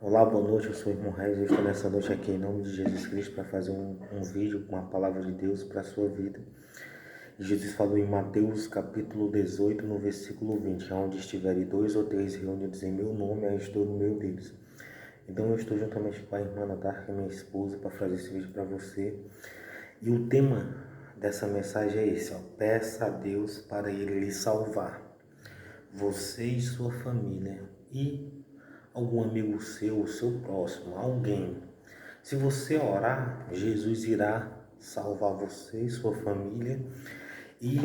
Olá, boa noite, eu sou o irmão Reis, eu estou nessa noite aqui em nome de Jesus Cristo para fazer um vídeo com a palavra de Deus para a sua vida. Jesus falou em Mateus capítulo 18, no versículo 20, onde estiverem dois ou três reunidos em meu nome, eu estou no meio deles. Então eu estou juntamente com a irmã Natália, minha esposa, para fazer esse vídeo para você. E o tema dessa mensagem é esse, peça a Deus para Ele lhe salvar, você e sua família, e algum amigo seu, o seu próximo, alguém. Se você orar, Jesus irá salvar você e sua família e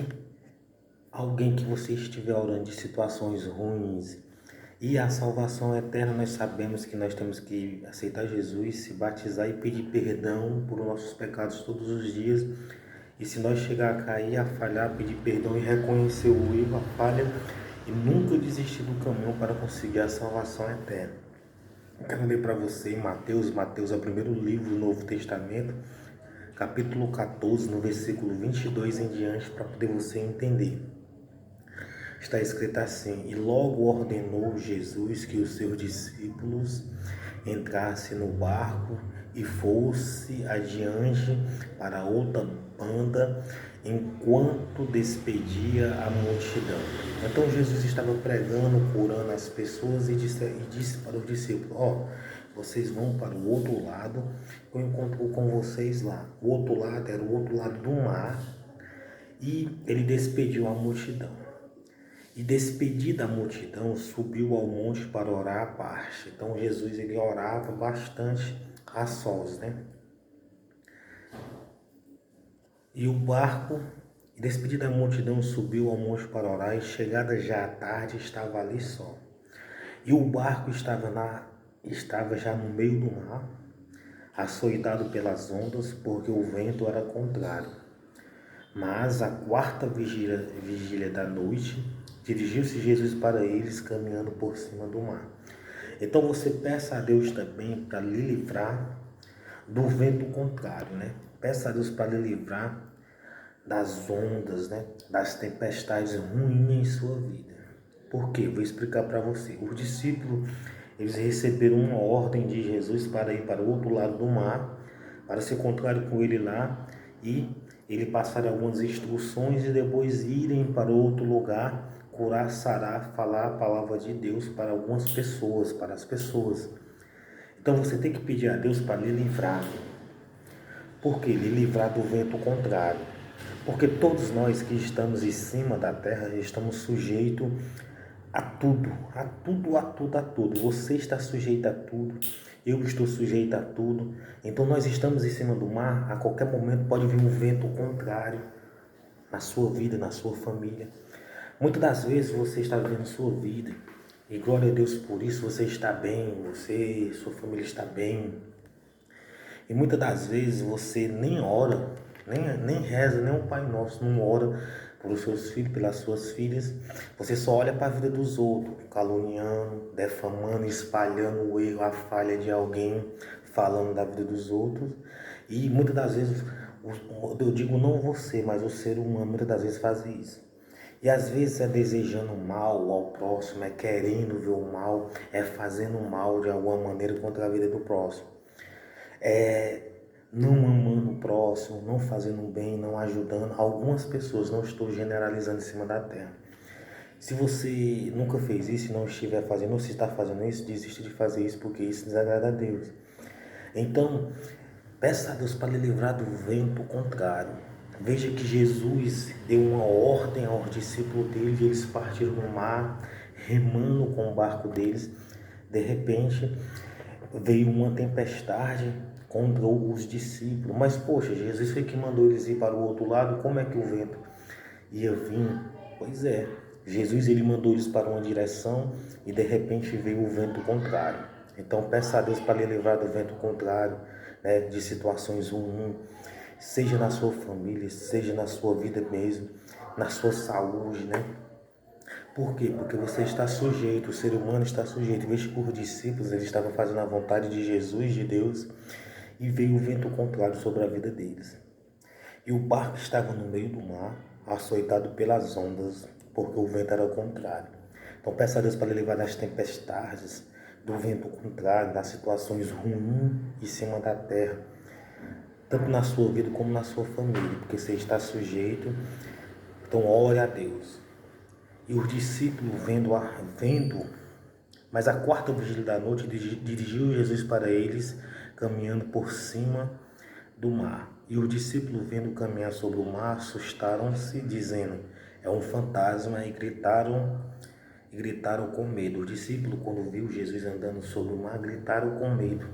alguém que você estiver orando de situações ruins. E a salvação eterna, nós sabemos que nós temos que aceitar Jesus, se batizar e pedir perdão por nossos pecados todos os dias. E se nós chegar a cair, a falhar, pedir perdão e reconhecer o erro, a falha e nunca desistir do caminho para conseguir a salvação eterna. Eu quero ler para você em Mateus é o primeiro livro do Novo Testamento, capítulo 14, no versículo 22 em diante, para poder você entender. Está escrito assim: E logo ordenou Jesus que os seus discípulos entrassem no barco e fosse adiante para outra banda, enquanto despedia a multidão. Então Jesus estava pregando, curando as pessoas e disse para os discípulos: vocês vão para o outro lado, eu encontro com vocês lá. O outro lado era o outro lado do mar, e ele despediu a multidão. E despedida a multidão, subiu ao monte para orar à parte. Então Jesus ele orava bastante a sós, né? E o barco, despedida a multidão, subiu ao monte para orar, e chegada já à tarde, estava ali só. E o barco estava já no meio do mar, açoitado pelas ondas, porque o vento era contrário. Mas à quarta vigília da noite, dirigiu-se Jesus para eles, caminhando por cima do mar. Então você peça a Deus também para lhe livrar do vento contrário, né? Peça a Deus para lhe livrar das ondas, né? Das tempestades ruins em sua vida. Por quê? Vou explicar para você. Os discípulos, eles receberam uma ordem de Jesus para ir para o outro lado do mar, para se encontrar com ele lá e ele passar algumas instruções e depois irem para outro lugar, curar, sarar, falar a palavra de Deus para algumas pessoas, para as pessoas. Então você tem que pedir a Deus para lhe livrar. Por que? Lhe livrar do vento contrário. Porque todos nós que estamos em cima da terra estamos sujeitos a tudo, a tudo, a tudo, a tudo. Você está sujeito a tudo, eu estou sujeito a tudo. Então nós estamos em cima do mar, a qualquer momento pode vir um vento contrário na sua vida, na sua família. Muitas das vezes você está vivendo sua vida e glória a Deus por isso, você está bem, você, sua família está bem. E muitas das vezes você nem ora, nem reza, nem o Pai Nosso, não ora pelos seus filhos, pelas suas filhas. Você só olha para a vida dos outros, caluniando, defamando, espalhando o erro, a falha de alguém, falando da vida dos outros. E muitas das vezes, eu digo não você, mas o ser humano muitas das vezes faz isso. E às vezes é desejando mal ao próximo, é querendo ver o mal, é fazendo mal de alguma maneira contra a vida do próximo. Não amando o próximo, não fazendo bem, não ajudando. Algumas pessoas, não estou generalizando em cima da terra. Se você nunca fez isso e não estiver fazendo, ou se está fazendo isso, desista de fazer isso, porque isso desagrada a Deus. Então, peça a Deus para lhe livrar do vento contrário. Veja que Jesus deu uma ordem aos discípulos dele, e eles partiram no mar, remando com o barco deles. De repente, veio uma tempestade contra os discípulos. Mas, poxa, Jesus foi que mandou eles ir para o outro lado. Como é que o vento ia vir? Pois é, Jesus ele mandou eles para uma direção e de repente veio o vento contrário. Então, peça a Deus para lhe livrar do vento contrário, né, de situações ruins, seja na sua família, seja na sua vida mesmo, na sua saúde, né? Por quê? Porque você está sujeito, o ser humano está sujeito. Veja que os discípulos eles estavam fazendo a vontade de Jesus, de Deus, e veio o vento contrário sobre a vida deles. E o barco estava no meio do mar, açoitado pelas ondas, porque o vento era o contrário. Então peça a Deus para lhe livrar das tempestades, do vento contrário, das situações ruins em cima da terra, tanto na sua vida como na sua família, porque você está sujeito. Então ore a Deus. E os discípulos vendo, mas a quarta vigília da noite dirigiu Jesus para eles, caminhando por cima do mar. E os discípulos, vendo caminhar sobre o mar, assustaram-se, dizendo: é um fantasma, e gritaram com medo. Os discípulos, quando viu Jesus andando sobre o mar, gritaram com medo.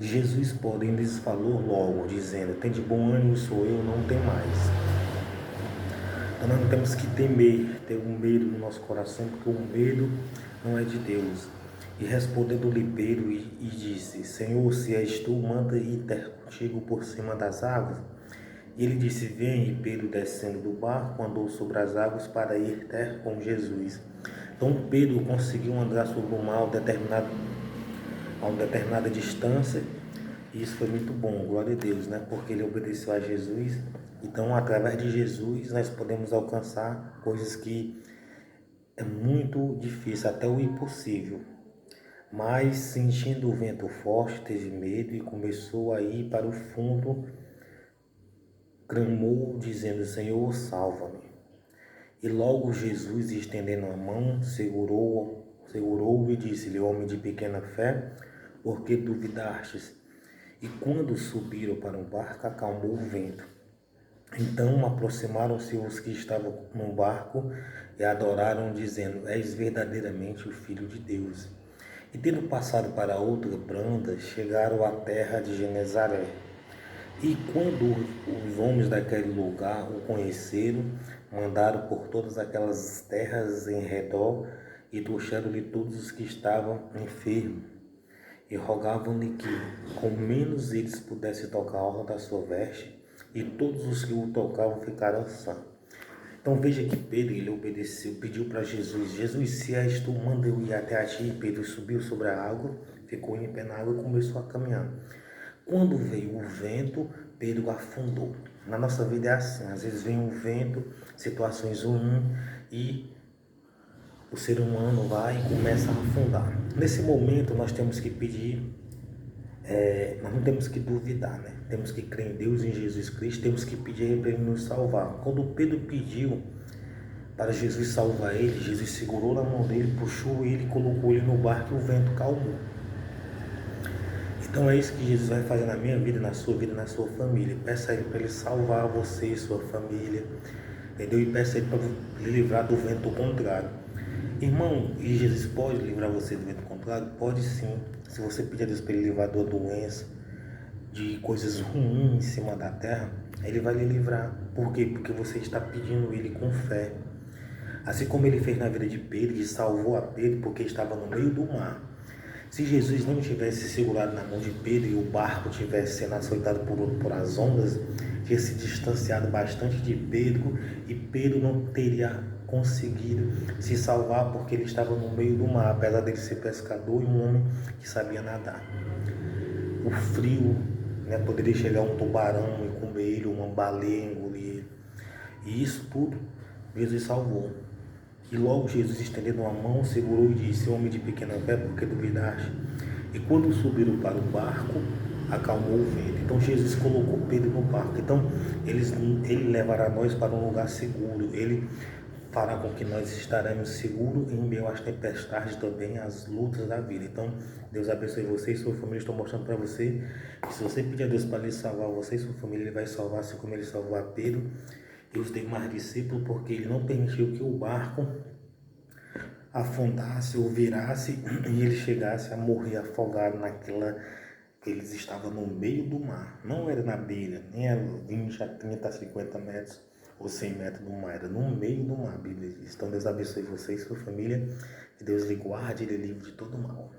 Jesus, porém, lhes falou logo, dizendo: tende bom ânimo, sou eu, não tem mais. Então nós não temos que temer, ter um medo no nosso coração, porque o medo não é de Deus. E respondendo-lhe Pedro, e disse: Senhor, se és tu, manda ir ter contigo por cima das águas. E ele disse: vem. E Pedro, descendo do barco, andou sobre as águas para ir ter com Jesus. Então Pedro conseguiu andar sobre o mar a uma determinada distância, e isso foi muito bom, glória a Deus, né? Porque ele obedeceu a Jesus. Então, através de Jesus, nós podemos alcançar coisas que é muito difícil, até o impossível. Mas, sentindo o vento forte, teve medo e começou a ir para o fundo, clamou, dizendo: Senhor, salva-me. E logo Jesus, estendendo a mão, segurou-o e disse-lhe: homem de pequena fé, por que duvidastes? E quando subiram para o barco, acalmou o vento. Então aproximaram-se os que estavam no barco e adoraram, dizendo: és verdadeiramente o Filho de Deus. E tendo passado para outra banda, chegaram à terra de Genezaré. E quando os homens daquele lugar o conheceram, mandaram por todas aquelas terras em redor e trouxeram-lhe todos os que estavam enfermos e rogavam-lhe que, com menos eles pudessem tocar a orla da sua veste, e todos os que o tocavam ficaram sãos. Então veja que Pedro, ele obedeceu, pediu para Jesus: Jesus, se és tu, manda eu ir até a ti. E Pedro subiu sobre a água, ficou em pé na água e começou a caminhar. Quando veio o vento, Pedro afundou. Na nossa vida é assim, às vezes vem um vento, situações ruins, e o ser humano vai e começa a afundar. Nesse momento nós temos que pedir, nós não temos que duvidar, né? Temos que crer em Deus, em Jesus Cristo, temos que pedir para Ele nos salvar. Quando Pedro pediu para Jesus salvar ele, Jesus segurou na mão dele, puxou ele, colocou ele no barco e o vento calmou. Então é isso que Jesus vai fazer na minha vida, na sua família. Peça a Ele para Ele salvar você e sua família, entendeu? E peça a Ele para lhe livrar do vento contrário. Irmão, e Jesus pode livrar você do vento contrário? Pode sim. Se você pedir a Deus para Ele livrar da doença, de coisas ruins em cima da terra, Ele vai lhe livrar. Por quê? Porque você está pedindo Ele com fé. Assim como Ele fez na vida de Pedro, e salvou a Pedro porque estava no meio do mar. Se Jesus não tivesse segurado na mão de Pedro e o barco tivesse sendo açoitado por as ondas, tinha se distanciado bastante de Pedro, e Pedro não teria conseguido se salvar porque ele estava no meio do mar, apesar dele ser pescador e um homem que sabia nadar. O frio, né, poderia chegar um tubarão e comer ele, uma baleia engolir ele. E isso tudo Jesus salvou. E logo Jesus, estendendo a mão, segurou e disse: homem de pequena fé, por que duvidaste? E quando subiram para o barco, acalmou o vento. Então Jesus colocou Pedro no barco. Então ele levará nós para um lugar seguro. Ele fará com que nós estaremos seguros em meio às tempestades, também às lutas da vida. Então Deus abençoe você e sua família. Estou mostrando para você que se você pedir a Deus para lhe salvar, você e sua família, Ele vai salvar, assim como Ele salvou a Pedro e os demais discípulos, porque Ele não permitiu que o barco afundasse ou virasse e ele chegasse a morrer afogado naquela que eles estavam no meio do mar. Não era na beira, nem era 20 a 30 a 50 metros ou 100 metros do mar, era no meio do mar, a Bíblia diz. Então Deus abençoe você e sua família, que Deus lhe guarde e lhe livre de todo mal.